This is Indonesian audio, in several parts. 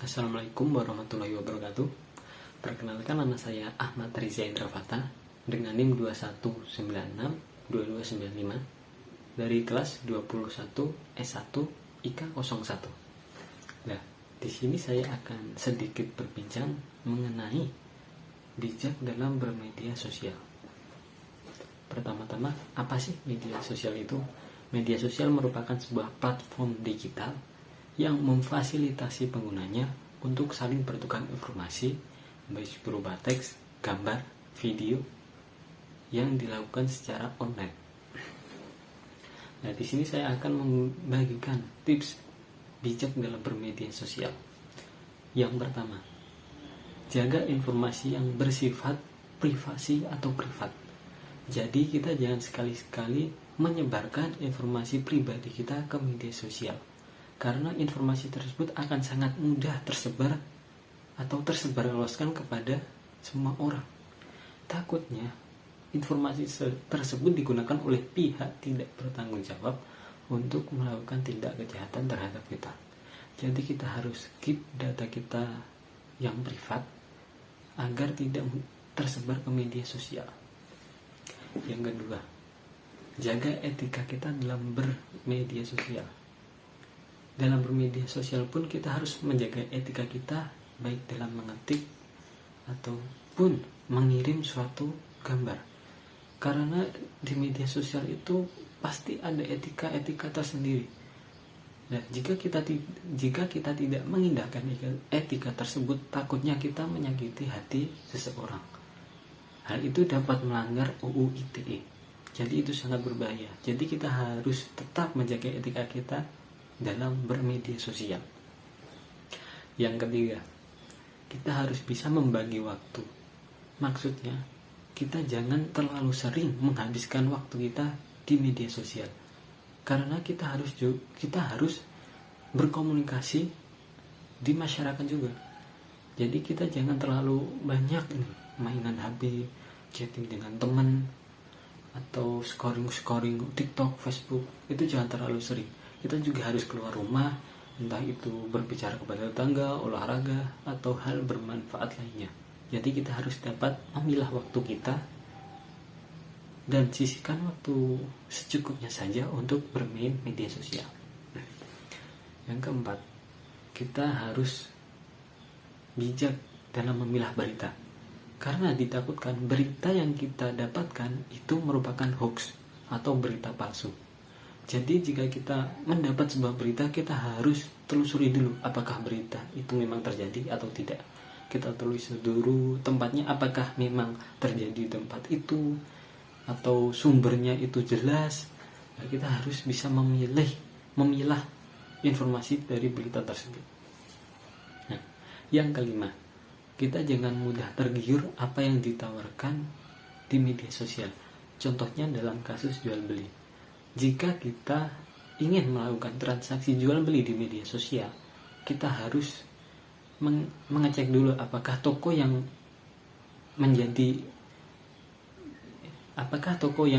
Assalamualaikum warahmatullahi wabarakatuh. Perkenalkan, nama saya Ahmad Riza Indrafata dengan NIM 21962295 dari kelas 21 S1 IK 01. Nah, di sini saya akan sedikit berbincang mengenai bijak dalam bermedia sosial. Pertama-tama, apa sih media sosial itu? Media sosial merupakan sebuah platform digital yang memfasilitasi penggunanya untuk saling bertukar informasi, baik berupa teks, gambar, video yang dilakukan secara online. Nah, di sini saya akan membagikan tips bijak dalam bermedia sosial. Yang pertama, jaga informasi yang bersifat privasi atau privat. Jadi kita jangan sekali-sekali menyebarkan informasi pribadi kita ke media sosial, karena informasi tersebut akan sangat mudah tersebar atau tersebarluaskan kepada semua orang. Takutnya informasi tersebut digunakan oleh pihak tidak bertanggung jawab untuk melakukan tindak kejahatan terhadap kita. Jadi kita harus keep data kita yang privat agar tidak tersebar ke media sosial. Yang kedua, jaga etika kita dalam bermedia sosial. Dalam bermedia sosial pun kita harus menjaga etika kita, baik dalam mengetik ataupun mengirim suatu gambar. Karena di media sosial itu pasti ada etika tersendiri. Nah, jika kita tidak mengindahkan etika tersebut, takutnya kita menyakiti hati seseorang. Hal itu dapat melanggar UU ITE. Jadi itu sangat berbahaya. Jadi kita harus tetap menjaga etika kita dalam bermedia sosial. Yang ketiga, kita harus bisa membagi waktu. Maksudnya, kita jangan terlalu sering menghabiskan waktu kita di media sosial. Karena kita harus berkomunikasi di masyarakat juga. Jadi kita jangan terlalu banyak mainan HP, chatting dengan teman, atau scoring TikTok, Facebook. Itu jangan terlalu sering. Kita juga harus keluar rumah, entah itu berbicara kepada tetangga, olahraga, atau hal bermanfaat lainnya. Jadi kita harus dapat memilah waktu kita dan sisihkan waktu secukupnya saja untuk bermain media sosial. Yang keempat, kita harus bijak dalam memilah berita. Karena ditakutkan berita yang kita dapatkan itu merupakan hoax atau berita palsu. Jadi jika kita mendapat sebuah berita, kita harus telusuri dulu apakah berita itu memang terjadi atau tidak. Kita telusuri dulu tempatnya, apakah memang terjadi di tempat itu atau sumbernya itu jelas. Nah, kita harus bisa memilah informasi dari berita tersebut. Nah, yang kelima, kita jangan mudah tergiur apa yang ditawarkan di media sosial. Contohnya dalam kasus jual beli. Jika kita ingin melakukan transaksi jual beli di media sosial, kita harus mengecek dulu apakah toko yang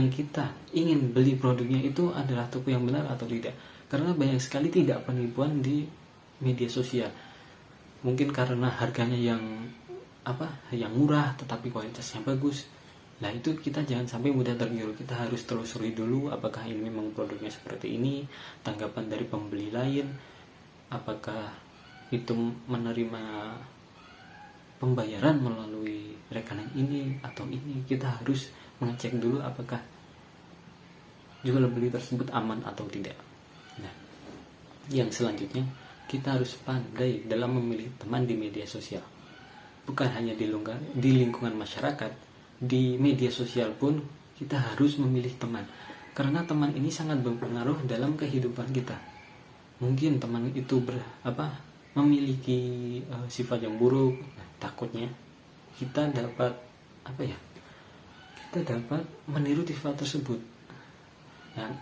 kita ingin beli produknya itu adalah toko yang benar atau tidak. Karena banyak sekali tidak penipuan di media sosial. Mungkin karena harganya yang murah tetapi kualitasnya bagus. Nah, itu kita jangan sampai mudah tergiur. Kita harus telusuri dulu apakah ini memang produknya seperti ini, tanggapan dari pembeli lain, apakah itu menerima pembayaran melalui rekening ini atau ini. Kita harus mengecek dulu apakah jual beli tersebut aman atau tidak. Nah, yang selanjutnya, kita harus pandai dalam memilih teman di media sosial. Bukan hanya di lingkungan masyarakat, di media sosial pun kita harus memilih teman. Karena teman ini sangat berpengaruh dalam kehidupan kita. Mungkin teman itu memiliki sifat yang buruk. Nah, takutnya kita dapat meniru sifat tersebut. Nah,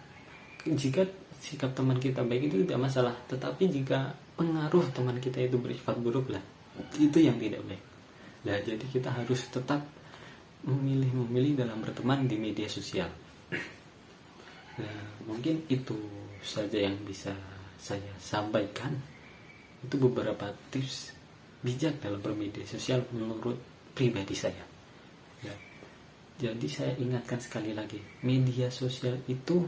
jika sikap teman kita baik itu tidak masalah, tetapi jika pengaruh teman kita itu bersifat buruk, lah itu yang tidak baik. Nah, jadi kita harus tetap memilih dalam berteman di media sosial. Nah, mungkin itu saja yang bisa saya sampaikan. Itu beberapa tips bijak dalam bermedia sosial menurut pribadi saya. Ya. Jadi saya ingatkan sekali lagi, media sosial itu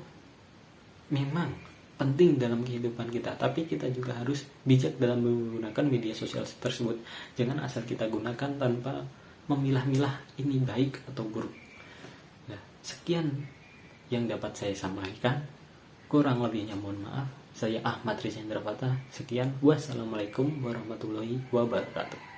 memang penting dalam kehidupan kita, tapi kita juga harus bijak dalam menggunakan media sosial tersebut. Jangan asal kita gunakan tanpa memilah-milah ini baik atau buruk. Nah, sekian yang dapat saya sampaikan. Kurang lebihnya mohon maaf. Saya Ahmad Rizendra Fatah. Sekian. Wassalamualaikum warahmatullahi wabarakatuh.